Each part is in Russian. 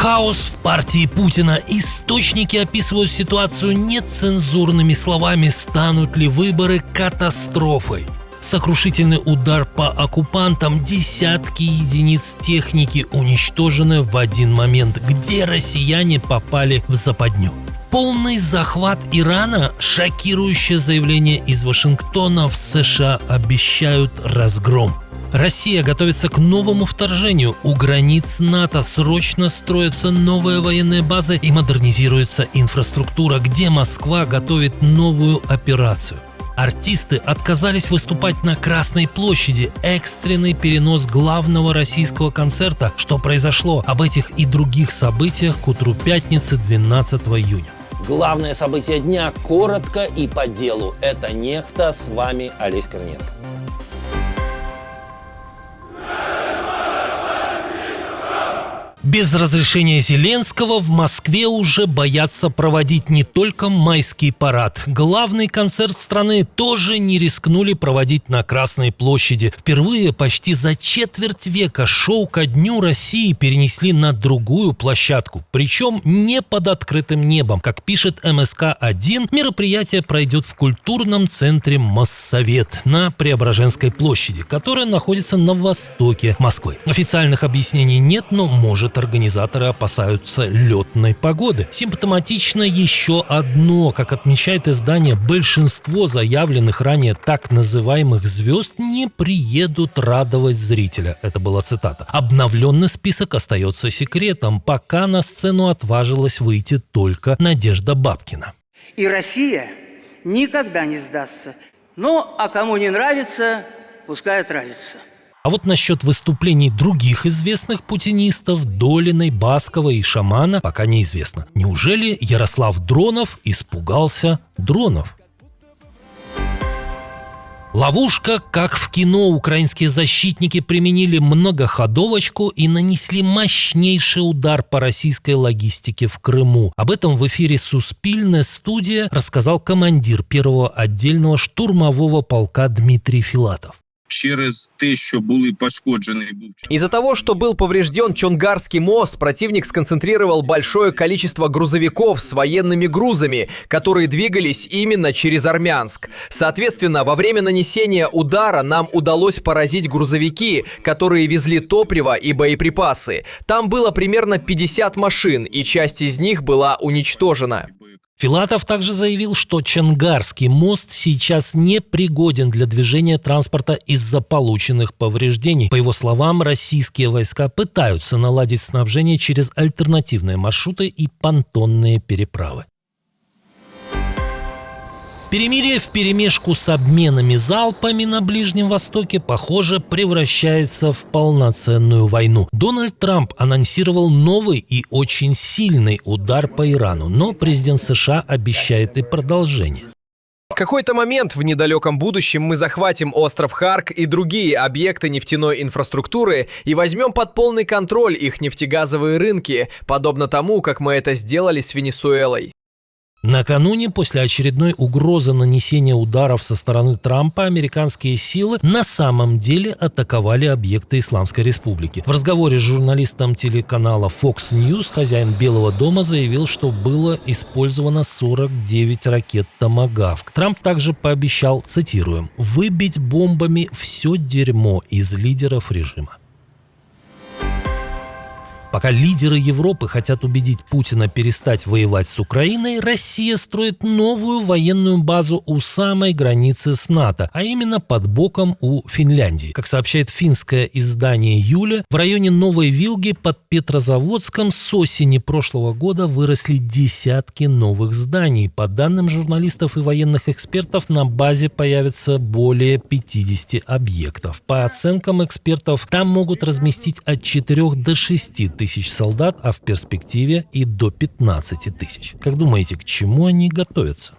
Хаос в партии Путина. Источники описывают ситуацию нецензурными словами. Станут ли выборы катастрофой? Сокрушительный удар по оккупантам, десятки единиц техники уничтожены в один момент. Где россияне попали в западню? Полный захват Ирана, шокирующее заявление из Вашингтона. В США обещают разгром. Россия готовится к новому вторжению. У границ НАТО срочно строятся новые военные базы и модернизируется инфраструктура, где Москва готовит новую операцию. Артисты отказались выступать на Красной площади. Экстренный перенос главного российского концерта. Что произошло? Об этих и других событиях к утру пятницы 12 июня. Главное событие дня коротко и по делу. Это «Нехта», с вами Олесь Корниенко. Без разрешения Зеленского в Москве уже боятся проводить не только майский парад. Главный концерт страны тоже не рискнули проводить на Красной площади. Впервые почти за четверть века шоу ко Дню России перенесли на другую площадку. Причем не под открытым небом. Как пишет МСК-1, мероприятие пройдет в культурном центре Моссовет на Преображенской площади, которая находится на востоке Москвы. Официальных объяснений нет, но может организаторы опасаются летной погоды. Симптоматично еще одно. Как отмечает издание, большинство заявленных ранее так называемых звезд не приедут радовать зрителя. Это была цитата. Обновленный список остается секретом, пока на сцену отважилась выйти только Надежда Бабкина. И Россия никогда не сдастся. Ну, а кому не нравится, пускай отравится. А вот насчет выступлений других известных путинистов, Долиной, Баскова и Шамана, пока неизвестно. Неужели Ярослав Дронов испугался дронов? Ловушка, как в кино. Украинские защитники применили многоходовочку и нанесли мощнейший удар по российской логистике в Крыму. Об этом в эфире «Суспильная студия» рассказал командир первого отдельного штурмового полка Дмитрий Филатов. Из-за того, что был поврежден Чонгарский мост, противник сконцентрировал большое количество грузовиков с военными грузами, которые двигались именно через Армянск. Соответственно, во время нанесения удара нам удалось поразить грузовики, которые везли топливо и боеприпасы. Там было примерно 50 машин, и часть из них была уничтожена. Филатов также заявил, что Чонгарский мост сейчас не пригоден для движения транспорта из-за полученных повреждений. По его словам, российские войска пытаются наладить снабжение через альтернативные маршруты и понтонные переправы. Перемирие вперемешку с обменами залпами на Ближнем Востоке, похоже, превращается в полноценную войну. Дональд Трамп анонсировал новый и очень сильный удар по Ирану, но президент США обещает и продолжение. В какой-то момент в недалеком будущем мы захватим остров Харк и другие объекты нефтяной инфраструктуры и возьмем под полный контроль их нефтегазовые рынки, подобно тому, как мы это сделали с Венесуэлой. Накануне, после очередной угрозы нанесения ударов со стороны Трампа, американские силы на самом деле атаковали объекты Исламской Республики. В разговоре с журналистом телеканала Fox News хозяин Белого дома заявил, что было использовано 49 ракет «Томагавк». Трамп также пообещал, цитируем, «выбить бомбами все дерьмо из лидеров режима». Пока лидеры Европы хотят убедить Путина перестать воевать с Украиной, Россия строит новую военную базу у самой границы с НАТО, а именно под боком у Финляндии. Как сообщает финское издание «Юля», в районе Новой Вилги под Петрозаводском с осени прошлого года выросли десятки новых зданий. По данным журналистов и военных экспертов, на базе появится более 50 объектов. По оценкам экспертов, там могут разместить от 4 до 6 тысяч солдат, а в перспективе и до 15 тысяч. Как думаете, к чему они готовятся?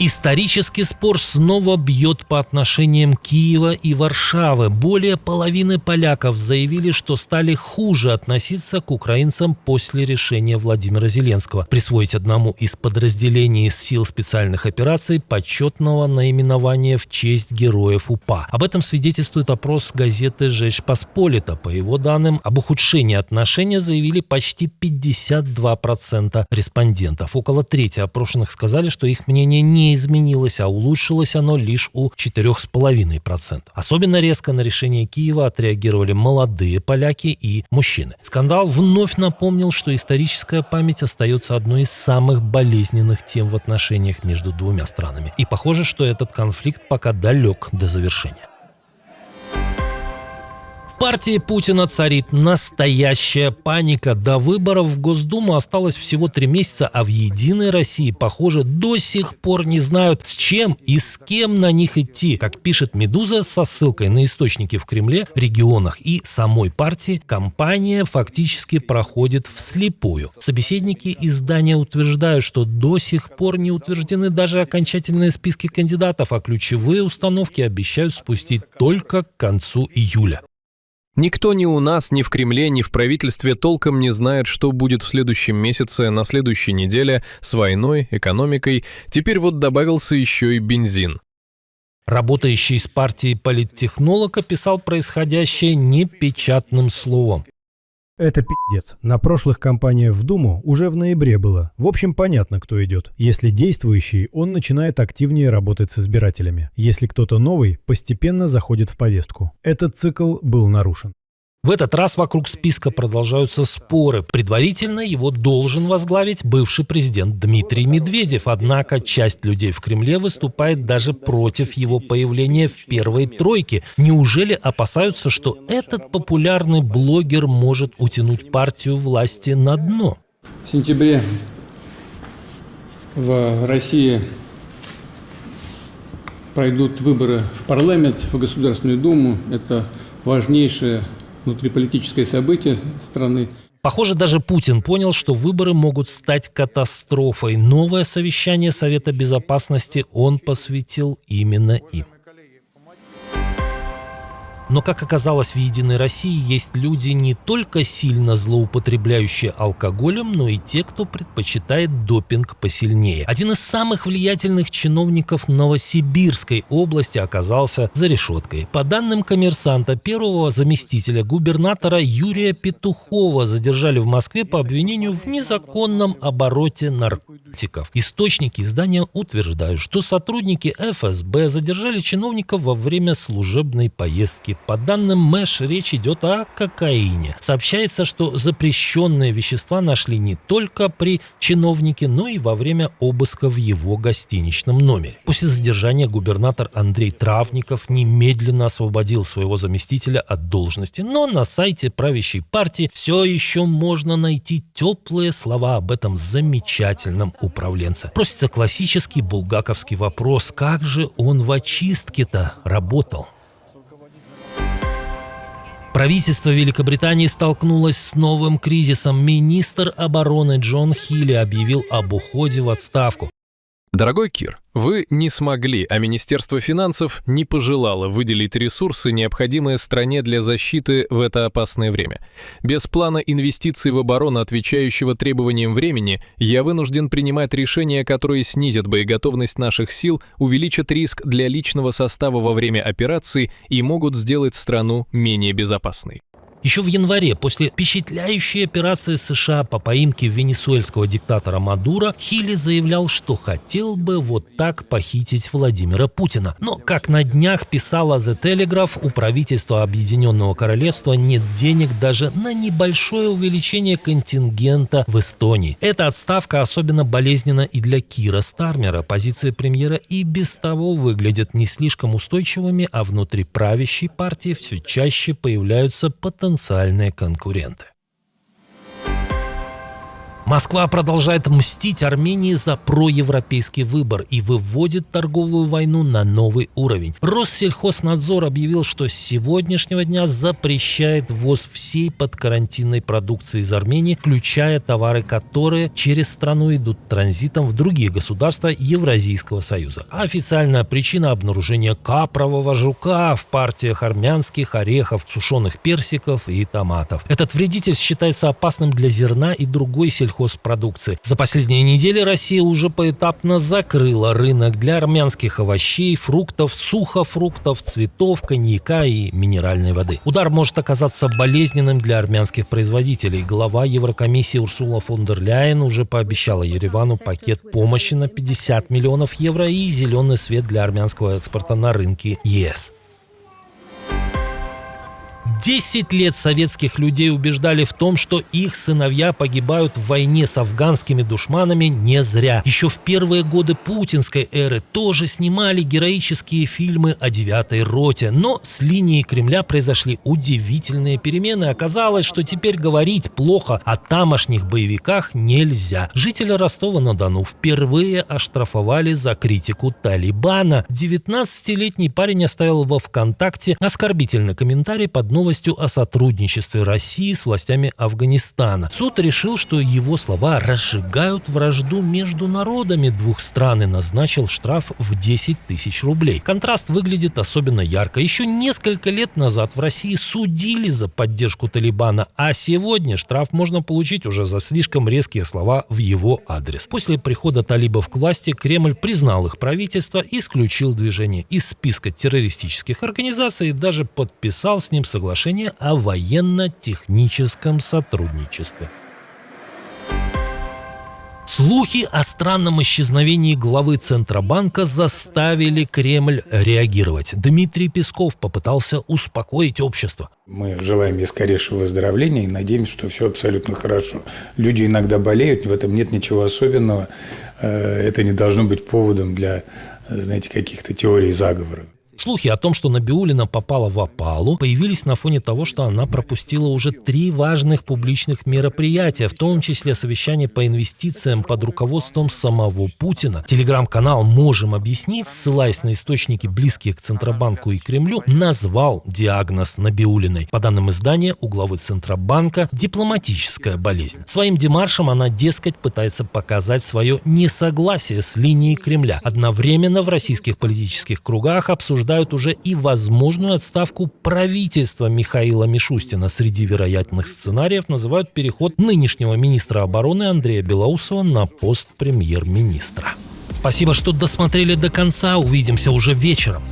Исторический спор снова бьет по отношениям Киева и Варшавы. Более половины поляков заявили, что стали хуже относиться к украинцам после решения Владимира Зеленского присвоить одному из подразделений сил специальных операций почетного наименования в честь героев УПА. Об этом свидетельствует опрос газеты «Жечь Посполита». По его данным, об ухудшении отношения заявили почти 52% респондентов. Около трети опрошенных сказали, что их мнение не изменилось, а улучшилось оно лишь у 4,5%. Особенно резко на решение Киева отреагировали молодые поляки и мужчины. Скандал вновь напомнил, что историческая память остается одной из самых болезненных тем в отношениях между двумя странами. И похоже, что этот конфликт пока далек до завершения. В партии Путина царит настоящая паника. До выборов в Госдуму осталось всего 3 месяца, а в «Единой России», похоже, до сих пор не знают, с чем и с кем на них идти. Как пишет «Медуза» со ссылкой на источники в Кремле, регионах и самой партии, кампания фактически проходит вслепую. Собеседники издания утверждают, что до сих пор не утверждены даже окончательные списки кандидатов, а ключевые установки обещают спустить только к концу июля. Никто ни у нас, ни в Кремле, ни в правительстве толком не знает, что будет в следующем месяце, на следующей неделе, с войной, экономикой. Теперь вот добавился еще и бензин. Работающий из партии политтехнолог описал происходящее непечатным словом. Это пиздец. На прошлых кампаниях в Думу уже в ноябре было. В общем, понятно, кто идет. Если действующий, он начинает активнее работать с избирателями. Если кто-то новый, постепенно заходит в повестку. Этот цикл был нарушен. В этот раз вокруг списка продолжаются споры. Предварительно его должен возглавить бывший президент Дмитрий Медведев. Однако часть людей в Кремле выступает даже против его появления в первой тройке. Неужели опасаются, что этот популярный блогер может утянуть партию власти на дно? В сентябре в России пройдут выборы в парламент, в Государственную Думу. Это важнейшее внутриполитическое событие страны. Похоже, даже Путин понял, что выборы могут стать катастрофой. Новое совещание Совета Безопасности он посвятил именно им. Но, как оказалось, в «Единой России» есть люди, не только сильно злоупотребляющие алкоголем, но и те, кто предпочитает допинг посильнее. Один из самых влиятельных чиновников Новосибирской области оказался за решеткой. По данным «Коммерсанта», первого заместителя губернатора Юрия Петухова задержали в Москве по обвинению в незаконном обороте наркотиков. Источники издания утверждают, что сотрудники ФСБ задержали чиновника во время служебной поездки. По данным МЭШ, речь идет о кокаине. Сообщается, что запрещенные вещества нашли не только при чиновнике, но и во время обыска в его гостиничном номере. После задержания губернатор Андрей Травников немедленно освободил своего заместителя от должности. Но на сайте правящей партии все еще можно найти теплые слова об этом замечательном управленце. Просится классический булгаковский вопрос: как же он в очистке-то работал? Правительство Великобритании столкнулось с новым кризисом. Министр обороны Джон Хилли объявил об уходе в отставку. Дорогой Кир, вы не смогли, а Министерство финансов не пожелало выделить ресурсы, необходимые стране для защиты в это опасное время. Без плана инвестиций в оборону, отвечающего требованиям времени, я вынужден принимать решения, которые снизят боеготовность наших сил, увеличат риск для личного состава во время операций и могут сделать страну менее безопасной. Еще в январе, после впечатляющей операции США по поимке венесуэльского диктатора Мадуро, Хилли заявлял, что хотел бы вот так похитить Владимира Путина. Но, как на днях писала The Telegraph, у правительства Объединенного Королевства нет денег даже на небольшое увеличение контингента в Эстонии. Эта отставка особенно болезненна и для Кира Стармера. Позиции премьера и без того выглядят не слишком устойчивыми, а внутри правящей партии все чаще появляются потенциальные конкуренты. Москва продолжает мстить Армении за проевропейский выбор и выводит торговую войну на новый уровень. Россельхознадзор объявил, что с сегодняшнего дня запрещает ввоз всей подкарантинной продукции из Армении, включая товары, которые через страну идут транзитом в другие государства Евразийского союза. Официальная причина — обнаружения капрового жука в партиях армянских орехов, сушеных персиков и томатов. Этот вредитель считается опасным для зерна и другой сельхозпродукции. За последние недели Россия уже поэтапно закрыла рынок для армянских овощей, фруктов, сухофруктов, цветов, коньяка и минеральной воды. Удар может оказаться болезненным для армянских производителей. Глава Еврокомиссии Урсула фон дер Ляйен уже пообещала Еревану пакет помощи на 50 миллионов евро и зеленый свет для армянского экспорта на рынке ЕС. 10 лет советских людей убеждали в том, что их сыновья погибают в войне с афганскими душманами не зря. Еще в первые годы путинской эры тоже снимали героические фильмы о 9-й роте. Но с линии Кремля произошли удивительные перемены. Оказалось, что теперь говорить плохо о тамошних боевиках нельзя. Жители Ростова-на-Дону впервые оштрафовали за критику Талибана. 19-летний парень оставил во ВКонтакте оскорбительный комментарий под новостью о сотрудничестве России с властями Афганистана. Суд решил, что его слова разжигают вражду между народами двух стран и назначил штраф в 10 тысяч рублей. Контраст выглядит особенно ярко. Еще несколько лет назад в России судили за поддержку Талибана, а сегодня штраф можно получить уже за слишком резкие слова в его адрес. После прихода талибов к власти Кремль признал их правительство, исключил движение из списка террористических организаций и даже подписал с ним соглашение о военно-техническом сотрудничестве. Слухи о странном исчезновении главы Центробанка заставили Кремль реагировать. Дмитрий Песков попытался успокоить общество. Мы желаем ей скорейшего выздоровления и надеемся, что все абсолютно хорошо. Люди иногда болеют, в этом нет ничего особенного. Это не должно быть поводом для, знаете, каких-то теорий заговора. Слухи о том, что Набиуллина попала в опалу, появились на фоне того, что она пропустила уже 3 важных публичных мероприятия, в том числе совещание по инвестициям под руководством самого Путина. Телеграм-канал «Можем объяснить», ссылаясь на источники, близкие к Центробанку и Кремлю, назвал диагноз Набиуллиной. По данным издания, у главы Центробанка дипломатическая болезнь. Своим демаршем она, дескать, пытается показать свое несогласие с линией Кремля. Одновременно в российских политических кругах обсуждают уже и возможную отставку правительства Михаила Мишустина. Среди вероятных сценариев называют переход нынешнего министра обороны Андрея Белоусова на пост премьер-министра. Спасибо, что досмотрели до конца. Увидимся уже вечером.